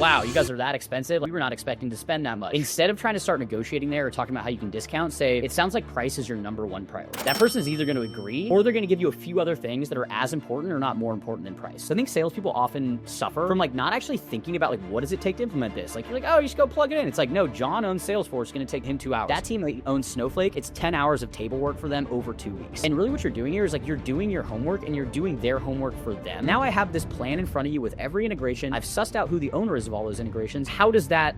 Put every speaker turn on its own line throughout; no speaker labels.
wow, you guys are that expensive. We were not expecting to spend that much. Instead of trying to start negotiating there or talking about how you can discount, say, it sounds like price is your number one priority. That person is either going to agree or they're going to give you a few other things that are as important or not more important than price. So I think salespeople often suffer from like not actually thinking about like, what does it take to implement this? Like, you're like, oh, you just go plug it in. It's like, no, John owns Salesforce. It's going to take him 2 hours. That team that owns Snowflake, it's 10 hours of table work for them over 2 weeks. And really what you're doing here is like, you're doing your homework and you're doing their homework for them. Now I have this plan in front of you with every integration. I've sussed out who the owner is of all those integrations. How does that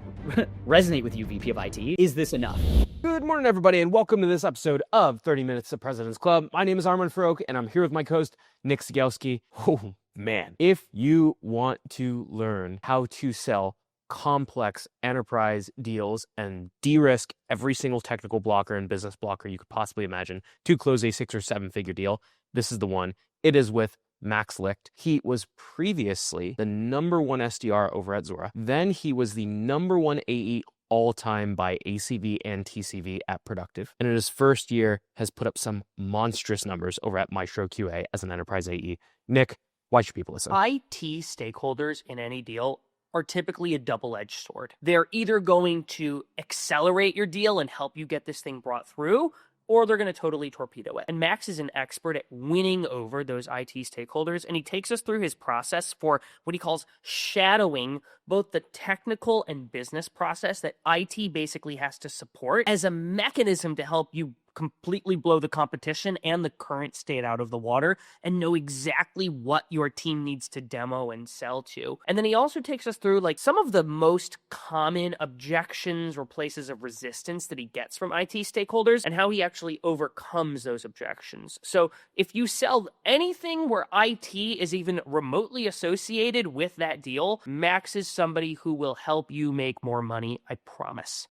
resonate with you, VP of IT? Is this enough?
Good morning, everybody, and welcome to this episode of 30 Minutes of President's Club. My name is Armin Farouk, and I'm here with my co-host, Nick Sigelski. Oh, man. If you want to learn how to sell complex enterprise deals and de-risk every single technical blocker and business blocker you could possibly imagine to close a 6 or 7 figure deal, this is the one. It is with Max Licht. He was previously the number one SDR over at Zuora. Then he was the number one AE all-time by ACV and TCV at Productiv. And in his first year has put up some monstrous numbers over at MaestroQA as an enterprise AE. Nick, why should people listen?
IT stakeholders in any deal are typically a double-edged sword. They're either going to accelerate your deal and help you get this thing brought through, or they're going to totally torpedo it. And Max is an expert at winning over those IT stakeholders, and he takes us through his process for what he calls shadowing both the technical and business process that IT basically has to support as a mechanism to help you completely blow the competition and the current state out of the water and know exactly what your team needs to demo and sell to. And then he also takes us through like some of the most common objections or places of resistance that he gets from IT stakeholders and how he actually overcomes those objections. So if you sell anything where IT is even remotely associated with that deal, Max is somebody who will help you make more money, I promise.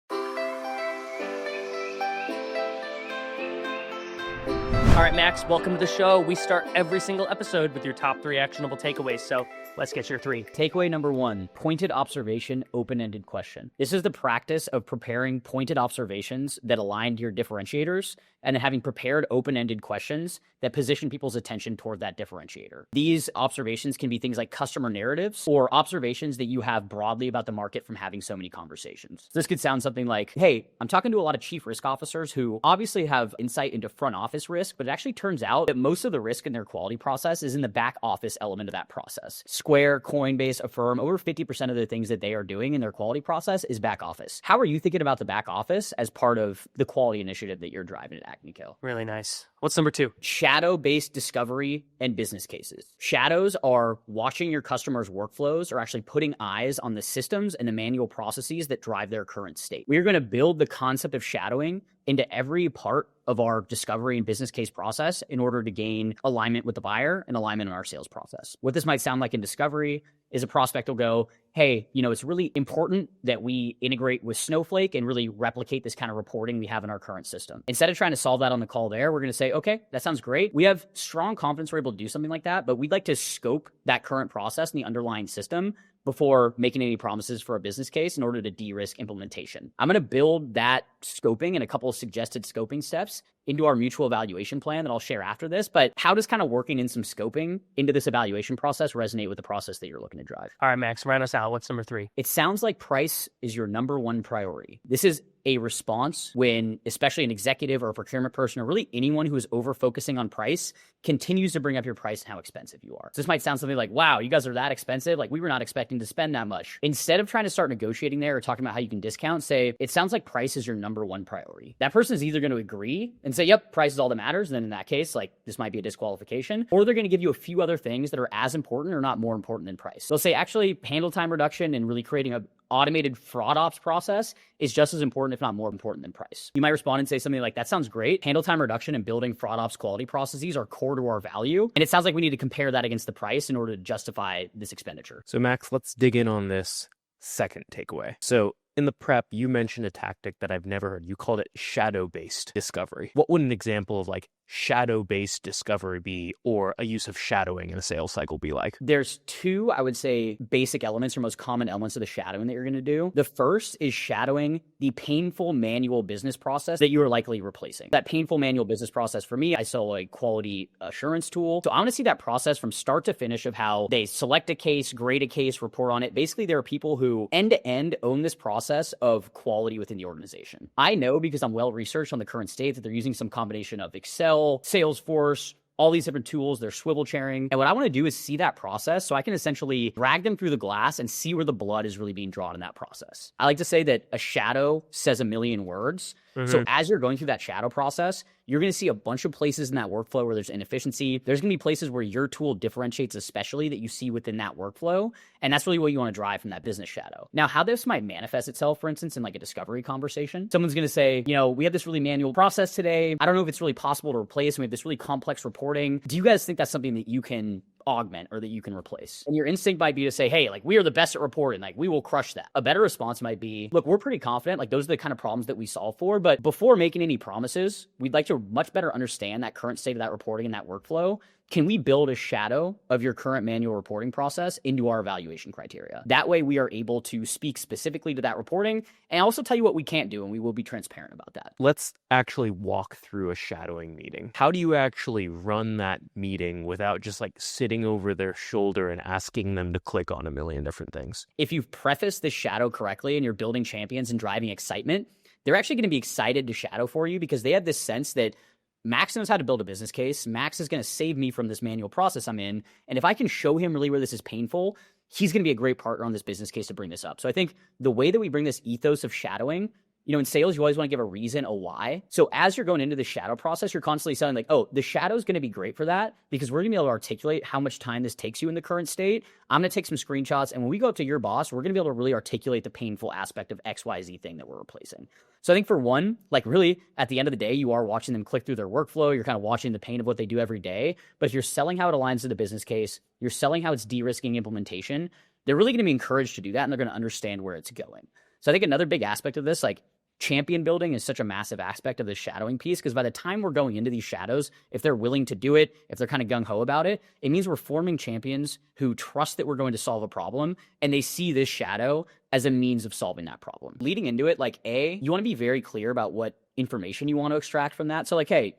All right, Max, welcome to the show. We start every single episode with your top 3 actionable takeaways, so let's get your 3.
Takeaway number 1, pointed observation, open-ended question. This is the practice of preparing pointed observations that align to your differentiators and having prepared open-ended questions that position people's attention toward that differentiator. These observations can be things like customer narratives or observations that you have broadly about the market from having so many conversations. So this could sound something like, hey, I'm talking to a lot of chief risk officers who obviously have insight into front office risk, but it actually turns out that most of the risk in their quality process is in the back office element of that process. Square, Coinbase, Affirm, over 50% of the things that they are doing in their quality process is back office. How are you thinking about the back office as part of the quality initiative that you're driving at ACTIONABLE?
Really nice. What's number 2?
Shadow-based discovery and business cases. Shadows are watching your customers' workflows or actually putting eyes on the systems and the manual processes that drive their current state. We are going to build the concept of shadowing into every part of our discovery and business case process in order to gain alignment with the buyer and alignment in our sales process. What this might sound like in discovery is a prospect will go, hey, it's really important that we integrate with Snowflake and really replicate this kind of reporting we have in our current system. Instead of trying to solve that on the call there, we're going to say, okay, that sounds great. We have strong confidence we're able to do something like that, but we'd like to scope that current process in the underlying system before making any promises for a business case in order to de-risk implementation. I'm going to build that scoping and a couple of suggested scoping steps into our mutual evaluation plan that I'll share after this. But how does kind of working in some scoping into this evaluation process resonate with the process that you're looking to drive?
All right, Max, round us out. What's number 3?
It sounds like price is your number one priority. This is a response when especially an executive or a procurement person or really anyone who is over focusing on price continues to bring up your price and how expensive you are. So this might sound something like, wow, you guys are that expensive. Like we were not expecting to spend that much. Instead of trying to start negotiating there or talking about how you can discount, say, it sounds like price is your number one priority. That person is either going to agree and say, yep, price is all that matters. And then in that case, like this might be a disqualification, or they're going to give you a few other things that are as important or not more important than price. They'll say actually handle time reduction and really creating a automated fraud ops process is just as important, if not more important than price. You might respond and say something like, that sounds great. Handle time reduction and building fraud ops quality processes are core to our value. And it sounds like we need to compare that against the price in order to justify this expenditure.
So Max, let's dig in on this second takeaway. So in the prep, you mentioned a tactic that I've never heard. You called it shadow-based discovery. What would an example of like shadow-based discovery be, or a use of shadowing in a sales cycle be like?
There's two, I would say, basic elements or most common elements of the shadowing that you're going to do. The first is shadowing the painful manual business process that you are likely replacing. That painful manual business process, for me, I sell a quality assurance tool. So I want to see that process from start to finish of how they select a case, grade a case, report on it. Basically, there are people who end to end own this process of quality within the organization. I know because I'm well researched on the current state that they're using some combination of Excel, Salesforce, all these different tools, they're swivel chairing. And what I want to do is see that process so I can essentially drag them through the glass and see where the blood is really being drawn in that process. I like to say that a shadow says a million words. So as you're going through that shadow process, you're going to see a bunch of places in that workflow where there's inefficiency. There's going to be places where your tool differentiates especially that you see within that workflow. And that's really what you want to drive from that business shadow. Now, how this might manifest itself, for instance, in like a discovery conversation, someone's going to say, we have this really manual process today. I don't know if it's really possible to replace. We have this really complex reporting. Do you guys think that's something that you can augment or that you can replace? And your instinct might be to say, hey, like we are the best at reporting, like we will crush that. A better response might be, look, we're pretty confident, like those are the kind of problems that we solve for, but before making any promises, we'd like to much better understand that current state of that reporting and that workflow. Can we build a shadow of your current manual reporting process into our evaluation criteria? That way we are able to speak specifically to that reporting and also tell you what we can't do, and we will be transparent about that.
Let's actually walk through a shadowing meeting. How do you actually run that meeting without just like sitting over their shoulder and asking them to click on a million different things?
If you've prefaced this shadow correctly and you're building champions and driving excitement, they're actually going to be excited to shadow for you because they have this sense that Max knows how to build a business case. Max is going to save me from this manual process I'm in. And if I can show him really where this is painful, he's going to be a great partner on this business case to bring this up. So I think the way that we bring this ethos of shadowing, in sales, you always want to give a reason, a why. So as you're going into the shadow process, you're constantly saying like, oh, the shadow is going to be great for that because we're going to be able to articulate how much time this takes you in the current state. I'm going to take some screenshots. And when we go up to your boss, we're going to be able to really articulate the painful aspect of XYZ thing that we're replacing. So I think for one, like really at the end of the day, you are watching them click through their workflow. You're kind of watching the pain of what they do every day. But if you're selling how it aligns to the business case, you're selling how it's de-risking implementation, they're really going to be encouraged to do that. And they're going to understand where it's going. So I think another big aspect of this, like champion building is such a massive aspect of this shadowing piece because by the time we're going into these shadows, if they're willing to do it, if they're kind of gung-ho about it, it means we're forming champions who trust that we're going to solve a problem and they see this shadow as a means of solving that problem. Leading into it, like you want to be very clear about what information you want to extract from that. So like, hey,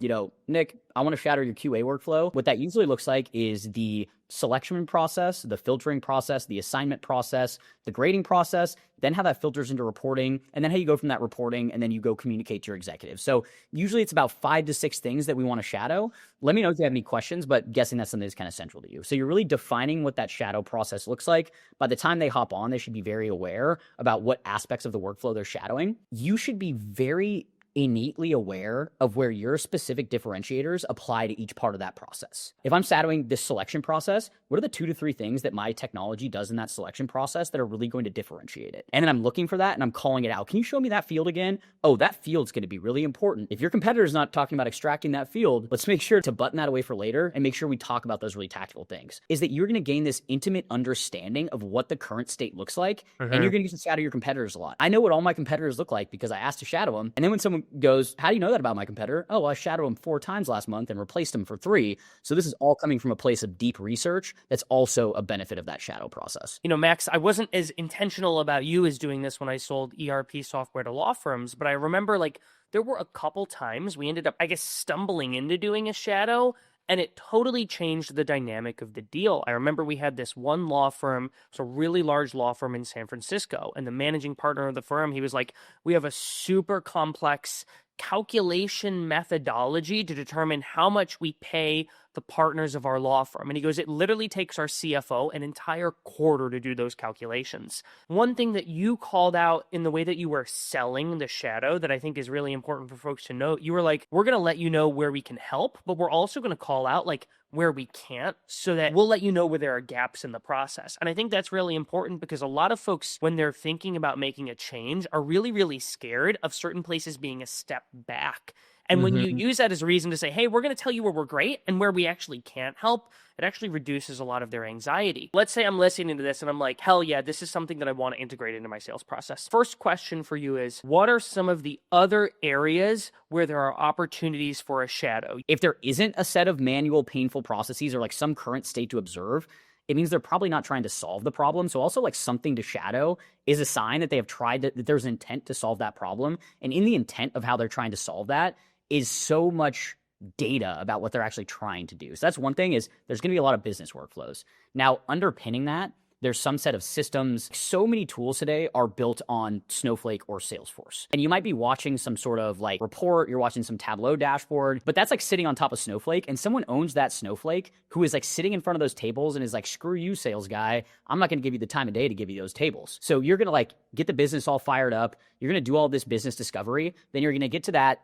Nick, I want to shadow your QA workflow. What that usually looks like is the selection process, the filtering process, the assignment process, the grading process, then how that filters into reporting, and then how you go from that reporting, and then you go communicate to your executives. So usually it's about 5 to 6 things that we want to shadow. Let me know if you have any questions, but guessing that's something that's kind of central to you. So you're really defining what that shadow process looks like. By the time they hop on, they should be very aware about what aspects of the workflow they're shadowing. You should be very innately aware of where your specific differentiators apply to each part of that process. If I'm shadowing this selection process, what are the 2 to 3 things that my technology does in that selection process that are really going to differentiate it? And then I'm looking for that and I'm calling it out. Can you show me that field again? Oh, that field's going to be really important. If your competitor's not talking about extracting that field, let's make sure to button that away for later and make sure we talk about those really tactical things. Is that you're going to gain this intimate understanding of what the current state looks like, and you're going to use to shadow your competitors a lot. I know what all my competitors look like because I asked to shadow them. And then when someone goes, how do you know that about my competitor? Oh, well, I shadowed him 4 times last month and replaced him for 3. So this is all coming from a place of deep research. That's also a benefit of that shadow process.
Max, I wasn't as intentional about you as doing this when I sold ERP software to law firms, but I remember there were a couple times we ended up, stumbling into doing a shadow, and it totally changed the dynamic of the deal. I remember we had this one law firm, it's a really large law firm in San Francisco, and the managing partner of the firm, he was like, we have a super complex calculation methodology to determine how much we pay the partners of our law firm. And he goes, it literally takes our CFO an entire quarter to do those calculations. One thing that you called out in the way that you were selling the shadow that I think is really important for folks to note, you were like, we're going to let you know where we can help, but we're also going to call out where we can't so that we'll let you know where there are gaps in the process. And I think that's really important because a lot of folks, when they're thinking about making a change, are really, really scared of certain places being a step back. And when you use that as a reason to say, hey, we're going to tell you where we're great and where we actually can't help, it actually reduces a lot of their anxiety. Let's say I'm listening to this and I'm like, hell yeah, this is something that I want to integrate into my sales process. First question for you is, what are some of the other areas where there are opportunities for a shadow?
If there isn't a set of manual, painful processes or like some current state to observe, it means they're probably not trying to solve the problem. So also like something to shadow is a sign that they have tried that there's an intent to solve that problem. And in the intent of how they're trying to solve that is so much data about what they're actually trying to do. So that's one thing, is there's going to be a lot of business workflows. Now, underpinning that, there's some set of systems. So many tools today are built on Snowflake or Salesforce. And you might be watching some sort of like report, you're watching some Tableau dashboard, but that's like sitting on top of Snowflake, and someone owns that Snowflake who is like sitting in front of those tables and is like, screw you, sales guy. I'm not going to give you the time of day to give you those tables. So you're going to like get the business all fired up. You're going to do all this business discovery. Then you're going to get to that,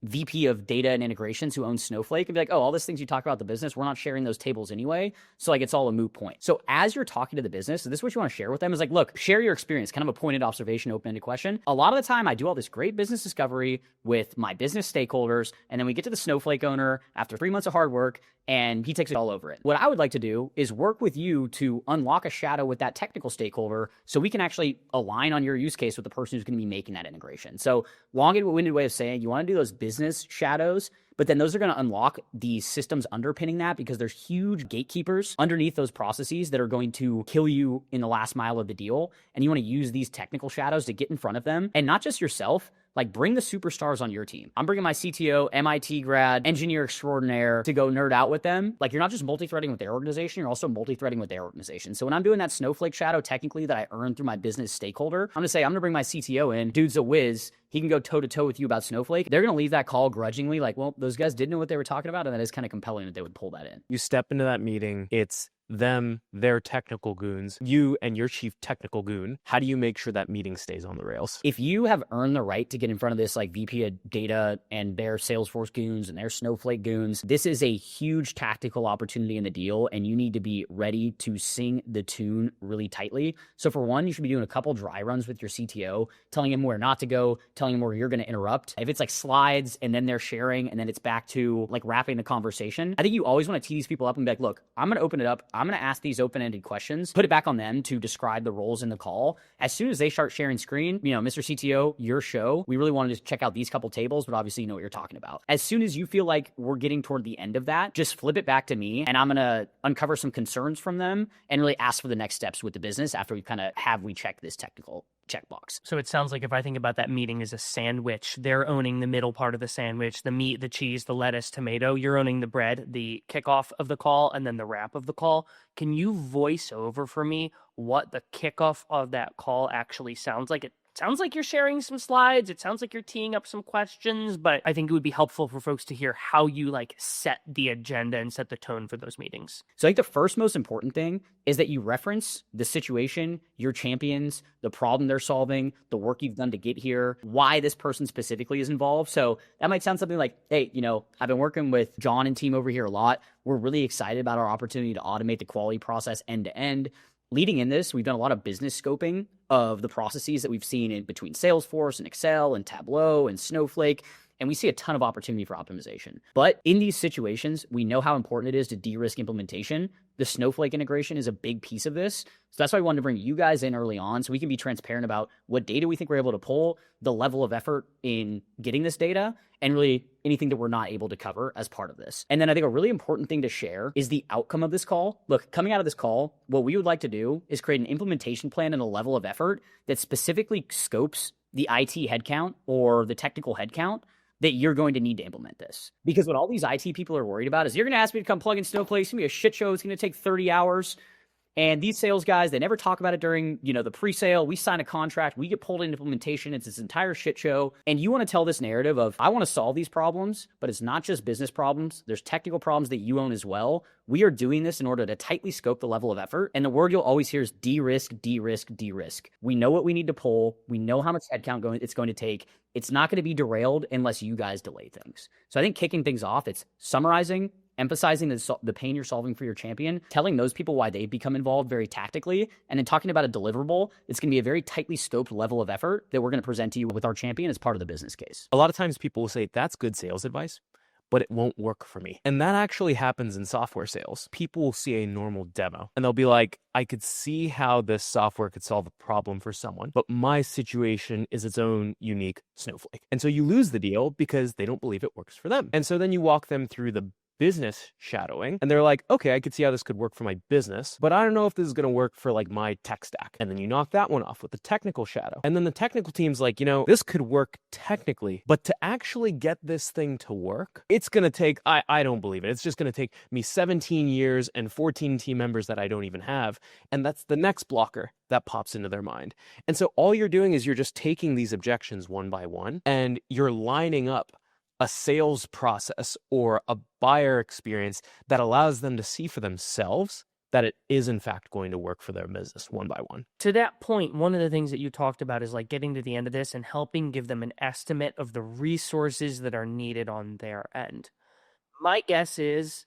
VP of data and integrations who owns Snowflake and be like, oh, all these things you talk about the business, we're not sharing those tables anyway. So like, it's all a moot point. So as you're talking to the business, so this is what you want to share with them is like, look, share your experience, kind of a pointed observation, open-ended question. A lot of the time I do all this great business discovery with my business stakeholders. And then we get to the Snowflake owner after 3 months of hard work and he takes it all over it. What I would like to do is work with you to unlock a shadow with that technical stakeholder so we can actually align on your use case with the person who's going to be making that integration. So long-winded way of saying you want to do those business shadows, but then those are going to unlock the systems underpinning that, because there's huge gatekeepers underneath those processes that are going to kill you in the last mile of the deal. And you want to use these technical shadows to get in front of them, and not just yourself. Like, bring the superstars on your team. I'm bringing my CTO, MIT grad, engineer extraordinaire to go nerd out with them. Like, you're not just multi-threading with their organization, you're also multi-threading with their organization. So when I'm doing that Snowflake shadow technically that I earned through my business stakeholder, I'm gonna say, I'm gonna bring my CTO in. Dude's a whiz. He can go toe-to-toe with you about Snowflake. They're gonna leave that call grudgingly like, well, those guys didn't know what they were talking about, and that is kind of compelling that they would pull that in.
You step into that meeting, it's them, their technical goons, you and your chief technical goon. How do you make sure that meeting stays on the rails?
If you have earned the right to get in front of this like VP of data and their Salesforce goons and their Snowflake goons, this is a huge tactical opportunity in the deal, and you need to be ready to sing the tune really tightly. So for one, you should be doing a couple dry runs with your CTO, telling him where not to go, telling him where you're going to interrupt. If it's like slides and then they're sharing and then it's back to like wrapping the conversation, I think you always want to tee these people up and be like, look, I'm going to open it up. I'm going to ask these open-ended questions, put it back on them to describe the roles in the call. As soon as they start sharing screen, Mr. CTO, your show, we really wanted to check out these couple tables, but obviously you know what you're talking about. As soon as you feel like we're getting toward the end of that, just flip it back to me, and I'm going to uncover some concerns from them and really ask for the next steps with the business after we check this technical checkbox.
So it sounds like if I think about that meeting as a sandwich, they're owning the middle part of the sandwich, the meat, the cheese, the lettuce, tomato. You're owning the bread, the kickoff of the call, and then the wrap of the call. Can you voice over for me what the kickoff of that call actually sounds like? It sounds like you're sharing some slides. It sounds like you're teeing up some questions, but I think it would be helpful for folks to hear how you set the agenda and set the tone for those meetings.
So I think the first most important thing is that you reference the situation, your champions, the problem they're solving, the work you've done to get here, why this person specifically is involved. So that might sound something like, hey, I've been working with John and team over here a lot. We're really excited about our opportunity to automate the quality process end to end. Leading in this, we've done a lot of business scoping of the processes that we've seen in between Salesforce and Excel and Tableau and Snowflake, and we see a ton of opportunity for optimization. But in these situations, we know how important it is to de-risk implementation. The Snowflake integration is a big piece of this. So that's why I wanted to bring you guys in early on so we can be transparent about what data we think we're able to pull, the level of effort in getting this data, and really anything that we're not able to cover as part of this. And then I think a really important thing to share is the outcome of this call. Look, coming out of this call, what we would like to do is create an implementation plan and a level of effort that specifically scopes the IT headcount or the technical headcount that you're going to need to implement this. Because what all these IT people are worried about is you're going to ask me to come plug in Snowflake. It's going to be a shit show. It's going to take 30 hours. And these sales guys, they never talk about it during, the pre-sale. We sign a contract. We get pulled into implementation. It's this entire shit show. And you want to tell this narrative of, I want to solve these problems, but it's not just business problems. There's technical problems that you own as well. We are doing this in order to tightly scope the level of effort. And the word you'll always hear is de-risk, de-risk, de-risk. We know what we need to pull. We know how much headcount it's going to take. It's not going to be derailed unless you guys delay things. So I think kicking things off, it's summarizing, emphasizing the pain you're solving for your champion, telling those people why they become involved very tactically, and then talking about a deliverable. It's going to be a very tightly scoped level of effort that we're going to present to you with our champion as part of the business case.
A lot of times people will say, that's good sales advice, but it won't work for me. And that actually happens in software sales. People will see a normal demo and they'll be like, I could see how this software could solve a problem for someone, but my situation is its own unique snowflake. And so you lose the deal because they don't believe it works for them. And so then you walk them through the business shadowing and they're like, okay, I could see how this could work for my business, but I don't know if this is going to work for like my tech stack. And then you knock that one off with the technical shadow. And then the technical team's like, this could work technically, but to actually get this thing to work, it's going to take, I don't believe it. It's just going to take me 17 years and 14 team members that I don't even have. And that's the next blocker that pops into their mind. And so all you're doing is you're just taking these objections one by one and you're lining up a sales process or a buyer experience that allows them to see for themselves that it is in fact going to work for their business one by one.
To that point, one of the things that you talked about is like getting to the end of this and helping give them an estimate of the resources that are needed on their end. My guess is,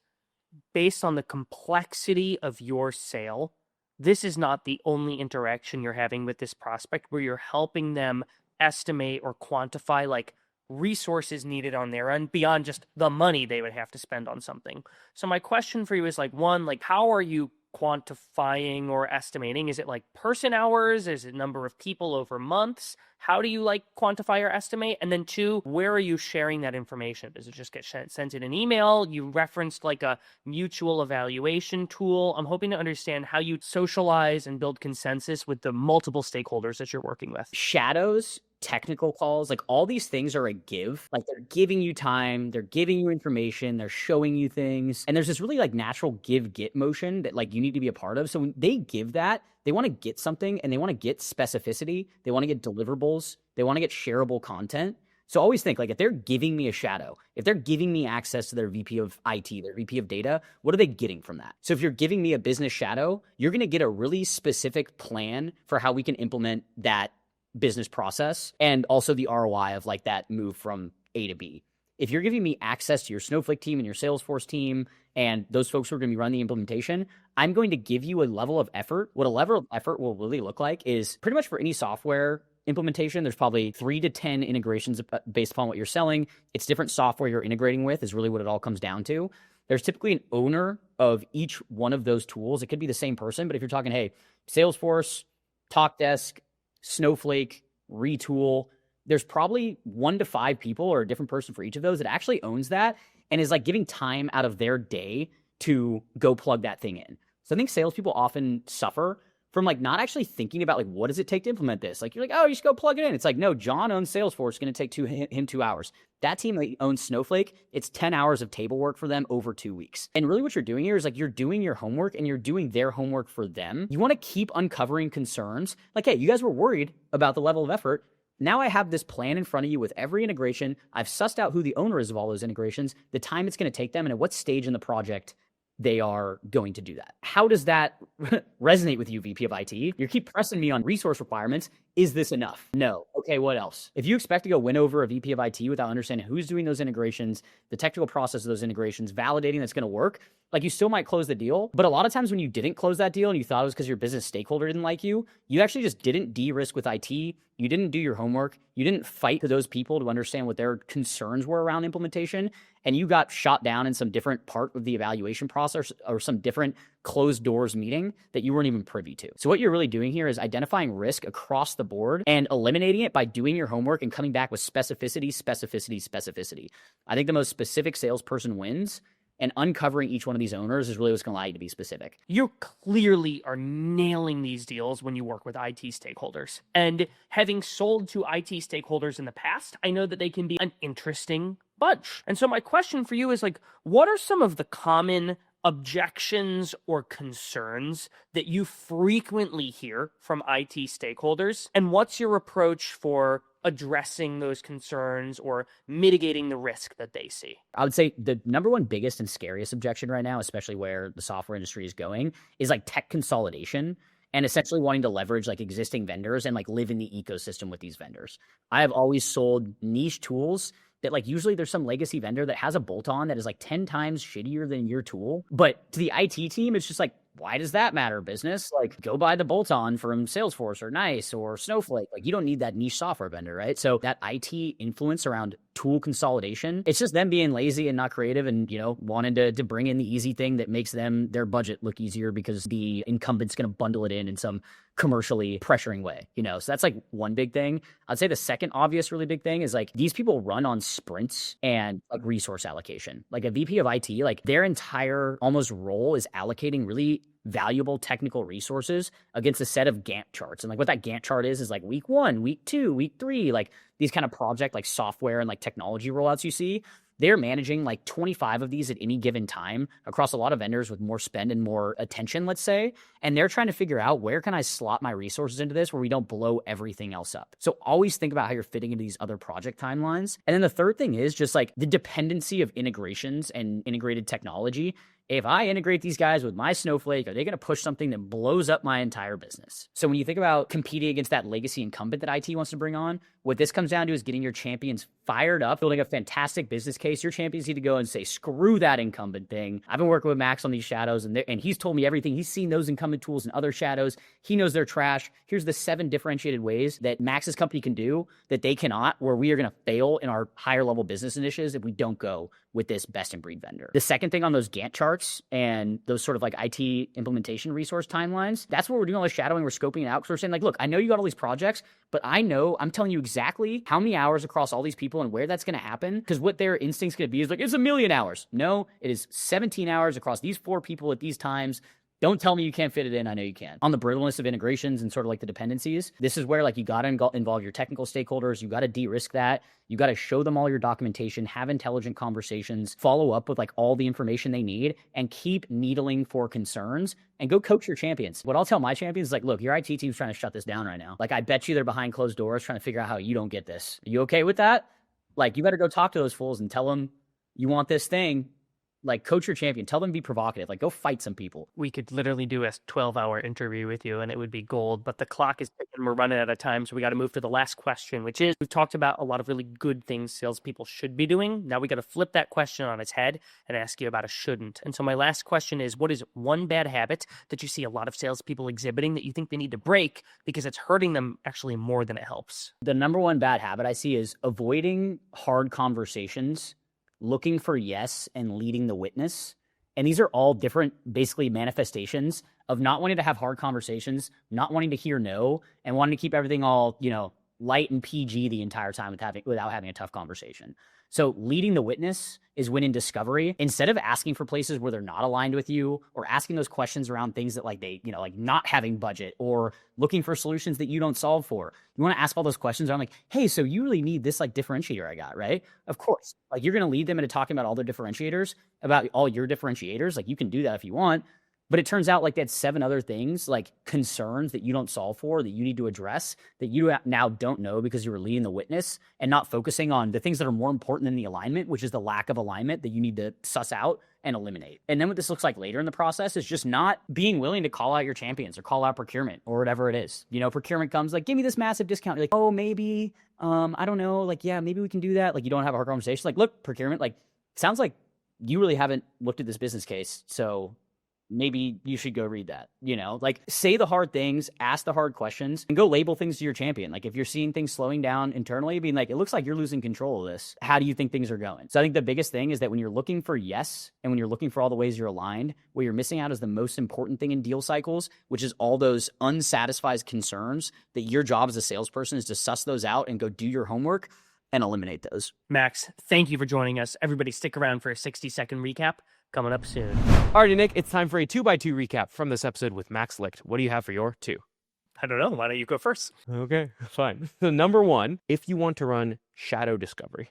based on the complexity of your sale, this is not the only interaction you're having with this prospect where you're helping them estimate or quantify like resources needed on their end beyond just the money they would have to spend on something. So my question for you is like, one, like how are you quantifying or estimating? Is it like person hours? Is it number of people over months? How do you like quantify or estimate? And then two, where are you sharing that information? Does it just get sent in an email? You referenced like a mutual evaluation tool. I'm hoping to understand how you socialize and build consensus with the multiple stakeholders that you're working with.
Shadows, technical calls, like all these things are a give. Like they're giving you time, they're giving you information, they're showing you things. And there's this really like natural give-get motion that like you need to be a part of. So when they give that, they want to get something and they want to get specificity. They want to get deliverables. They want to get shareable content. So always think like if they're giving me a shadow, if they're giving me access to their VP of IT, their VP of data, what are they getting from that? So if you're giving me a business shadow, you're going to get a really specific plan for how we can implement that business process and also the ROI of like that move from A to B. If you're giving me access to your Snowflake team and your Salesforce team and those folks who are going to be running the implementation, I'm going to give you a level of effort. What a level of effort will really look like is pretty much for any software implementation, there's probably 3 to 10 integrations based upon what you're selling. It's different software you're integrating with is really what it all comes down to. There's typically an owner of each one of those tools. It could be the same person, but if you're talking, hey, Salesforce, Talkdesk, Snowflake, Retool, there's probably 1 to 5 people or a different person for each of those that actually owns that and is like giving time out of their day to go plug that thing in. So I think salespeople often suffer from like not actually thinking about like what does it take to implement this? Like you're like, oh, you just go plug it in. It's like, no, John owns Salesforce. It's going to take him 2 hours. That team that owns Snowflake, it's 10 hours of table work for them over 2 weeks. And really what you're doing here is like you're doing your homework and you're doing their homework for them. You want to keep uncovering concerns. Like, hey, you guys were worried about the level of effort. Now I have this plan in front of you with every integration. I've sussed out who the owner is of all those integrations, the time it's going to take them, and at what stage in the project they are going to do that. How does that resonate with you, VP of IT? You keep pressing me on resource requirements. Is this enough? No. Okay, what else? If you expect to go win over a VP of IT without understanding who's doing those integrations, the technical process of those integrations, validating that's going to work, like you still might close the deal. But a lot of times when you didn't close that deal and you thought it was because your business stakeholder didn't like you actually just didn't de-risk with IT. You didn't do your homework. You didn't fight to those people to understand what their concerns were around implementation. And you got shot down in some different part of the evaluation process or some different closed doors meeting that you weren't even privy to. So what you're really doing here is identifying risk across the board and eliminating it by doing your homework and coming back with specificity, specificity, specificity. I think the most specific salesperson wins, and uncovering each one of these owners is really what's going to allow you to be specific.
You clearly are nailing these deals when you work with IT stakeholders. And having sold to IT stakeholders in the past, I know that they can be an interesting bunch. And so my question for you is like, what are some of the common objections or concerns that you frequently hear from IT stakeholders? And what's your approach for addressing those concerns or mitigating the risk that they see?
I would say the number one biggest and scariest objection right now, especially where the software industry is going, is like tech consolidation and essentially wanting to leverage like existing vendors and like live in the ecosystem with these vendors. I have always sold niche tools that like usually there's some legacy vendor that has a bolt-on that is like 10 times shittier than your tool. But to the IT team, it's just like, why does that matter, business? Like, go buy the bolt-on from Salesforce or NICE or Snowflake. Like, you don't need that niche software vendor, right? So that IT influence around tool consolidation, it's just them being lazy and not creative and, you know, wanting to bring in the easy thing that makes their budget look easier because the incumbent's going to bundle it in some commercially pressuring way, you know? So that's like one big thing. I'd say the second obvious really big thing is like these people run on sprints and like resource allocation. Like a VP of IT, like their entire almost role is allocating really valuable technical resources against a set of Gantt charts. And like what that Gantt chart is like week 1, week 2, week 3, like these kind of project like software and like technology rollouts you see. They're managing like 25 of these at any given time across a lot of vendors with more spend and more attention, let's say. And they're trying to figure out where can I slot my resources into this where we don't blow everything else up. So always think about how you're fitting into these other project timelines. And then the third thing is just like the dependency of integrations and integrated technology. If I integrate these guys with my Snowflake, are they going to push something that blows up my entire business? So when you think about competing against that legacy incumbent that IT wants to bring on, what this comes down to is getting your champions fired up, building a fantastic business case. Your champions need to go and say, screw that incumbent thing. I've been working with Max on these shadows and he's told me everything. He's seen those incumbent tools and other shadows. He knows they're trash. Here's the 7 differentiated ways that Max's company can do that they cannot, where we are going to fail in our higher level business initiatives if we don't go with this best in breed vendor. The second thing on those Gantt charts and those sort of like IT implementation resource timelines, that's what we're doing all the shadowing, we're scoping it out. Because we're saying like, look, I know you got all these projects, but I'm telling you exactly how many hours across all these people and where that's going to happen. Because what their instinct's going to be is like, it's 1,000,000 hours. No, it is 17 hours across these 4 people at these times. Don't tell me you can't fit it in. I know you can. On the brittleness of integrations and sort of like the dependencies, this is where like you got to involve your technical stakeholders. You got to de-risk that. You got to show them all your documentation, have intelligent conversations, follow up with like all the information they need, and keep needling for concerns and go coach your champions. What I'll tell my champions is like, look, your IT team's trying to shut this down right now. Like, I bet you they're behind closed doors trying to figure out how you don't get this. Are you okay with that? Like, you better go talk to those fools and tell them you want this thing. Like, coach your champion. Tell them to be provocative. Like, go fight some people.
We could literally do a 12-hour interview with you and it would be gold, but the clock is ticking. We're running out of time, so we got to move to the last question, which is, we've talked about a lot of really good things salespeople should be doing. Now we got to flip that question on its head and ask you about a shouldn't. And so my last question is, what is one bad habit that you see a lot of salespeople exhibiting that you think they need to break because it's hurting them actually more than it helps?
The number one bad habit I see is avoiding hard conversations, looking for yes, and leading the witness. And these are all different, basically, manifestations of not wanting to have hard conversations, not wanting to hear no, and wanting to keep everything all, you know, light and PG the entire time without having a tough conversation. So leading the witness is when in discovery, instead of asking for places where they're not aligned with you or asking those questions around things that like they, you know, like not having budget or looking for solutions that you don't solve for, you want to ask all those questions around like, hey, so you really need this like differentiator I got, right? Of course, like you're going to lead them into talking about all their differentiators, about all your differentiators. Like you can do that if you want. But it turns out like that's 7 other things, like concerns that you don't solve for, that you need to address, that you now don't know because you were leading the witness and not focusing on the things that are more important than the alignment, which is the lack of alignment that you need to suss out and eliminate. And then what this looks like later in the process is just not being willing to call out your champions or call out procurement or whatever it is. You know, procurement comes like, give me this massive discount. You're like, oh, maybe, I don't know. Like, yeah, maybe we can do that. Like, you don't have a hard conversation. Like, look, procurement, like, sounds like you really haven't looked at this business case. So maybe you should go read that, you know, like say the hard things, ask the hard questions, and go label things to your champion. Like if you're seeing things slowing down internally, being like, it looks like you're losing control of this. How do you think things are going? So I think the biggest thing is that when you're looking for yes, and when you're looking for all the ways you're aligned, what you're missing out is the most important thing in deal cycles, which is all those unsatisfied concerns that your job as a salesperson is to suss those out and go do your homework and eliminate those.
Max, thank you for joining us. Everybody stick around for a 60-second recap coming up soon.
Alrighty, Nick, it's time for a 2x2 recap from this episode with Max Licht. What do you have for your 2?
I don't know. Why don't you go first?
Okay, fine. So number 1, if you want to run shadow discovery,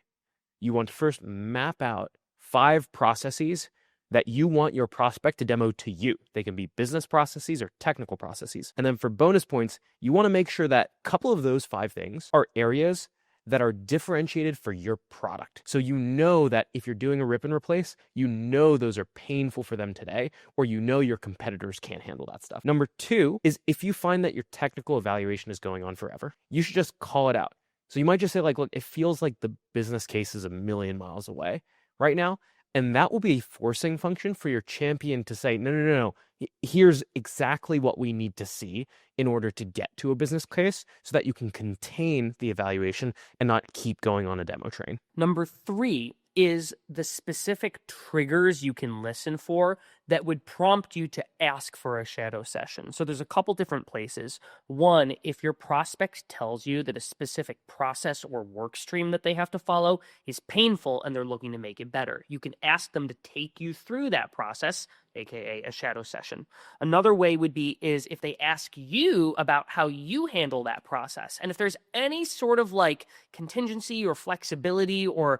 you want to first map out 5 processes that you want your prospect to demo to you. They can be business processes or technical processes. And then for bonus points, you want to make sure that a couple of those 5 things are areas that are differentiated for your product. So you know that if you're doing a rip and replace, you know those are painful for them today, or you know your competitors can't handle that stuff. Number 2 is if you find that your technical evaluation is going on forever, you should just call it out. So you might just say like, look, it feels like the business case is a million miles away right now. And that will be a forcing function for your champion to say, no. Here's exactly what we need to see in order to get to a business case so that you can contain the evaluation and not keep going on a demo train.
Number 3 is the specific triggers you can listen for that would prompt you to ask for a shadow session. So there's a couple different places. One, if your prospect tells you that a specific process or work stream that they have to follow is painful and they're looking to make it better, you can ask them to take you through that process, aka a shadow session. Another way would be is if they ask you about how you handle that process. And if there's any sort of like contingency or flexibility or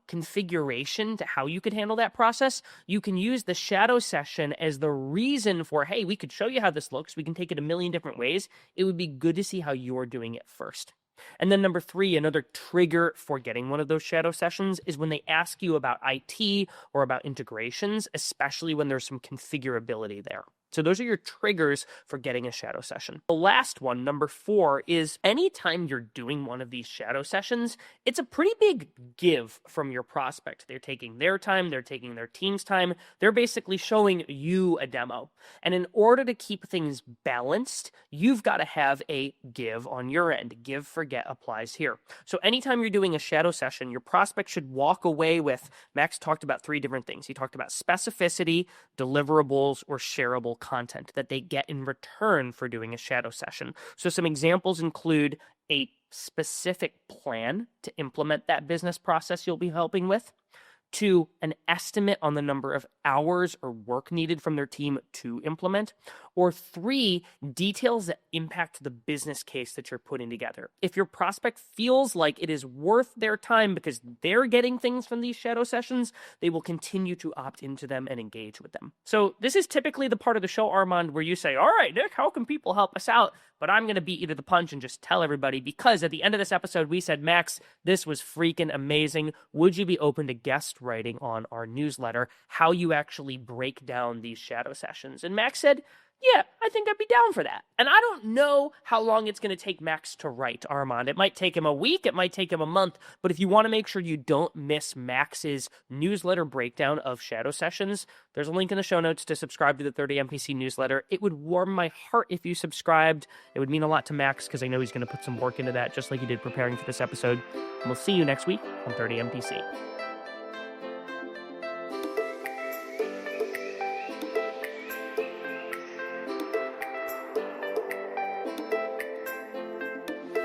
configuration to how you could handle that process, you can use the shadow session as the reason for, hey, we could show you how this looks. We can take it a million different ways. It would be good to see how you're doing it first. And then number 3, another trigger for getting one of those shadow sessions is when they ask you about IT or about integrations, especially when there's some configurability there. So those are your triggers for getting a shadow session. The last one, number 4, is anytime you're doing one of these shadow sessions, it's a pretty big give from your prospect. They're taking their time, they're taking their team's time, they're basically showing you a demo. And in order to keep things balanced, you've got to have a give on your end. Give, forget applies here. So anytime you're doing a shadow session, your prospect should walk away with, Max talked about 3 different things. He talked about specificity, deliverables, or shareable content that they get in return for doing a shadow session. So some examples include a specific plan to implement that business process you'll be helping with, 2, an estimate on the number of hours or work needed from their team to implement, or 3, details that impact the business case that you're putting together. If your prospect feels like it is worth their time because they're getting things from these shadow sessions, they will continue to opt into them and engage with them. So this is typically the part of the show, Armand, where you say, all right, Nick, how can people help us out? But I'm going to beat you to the punch and just tell everybody, because at the end of this episode, we said, Max, this was freaking amazing. Would you be open to guest writing on our newsletter, how you actually break down these shadow sessions? And Max said, yeah, I think I'd be down for that. And I don't know how long it's going to take Max to write, Armand. It might take him a week, it might take him a month, but if you want to make sure you don't miss Max's newsletter breakdown of shadow sessions, there's a link in the show notes to subscribe to the 30 MPC newsletter. It would warm my heart if you subscribed. It would mean a lot to Max because I know he's going to put some work into that, just like he did preparing for this episode. And we'll see you next week on 30 MPC.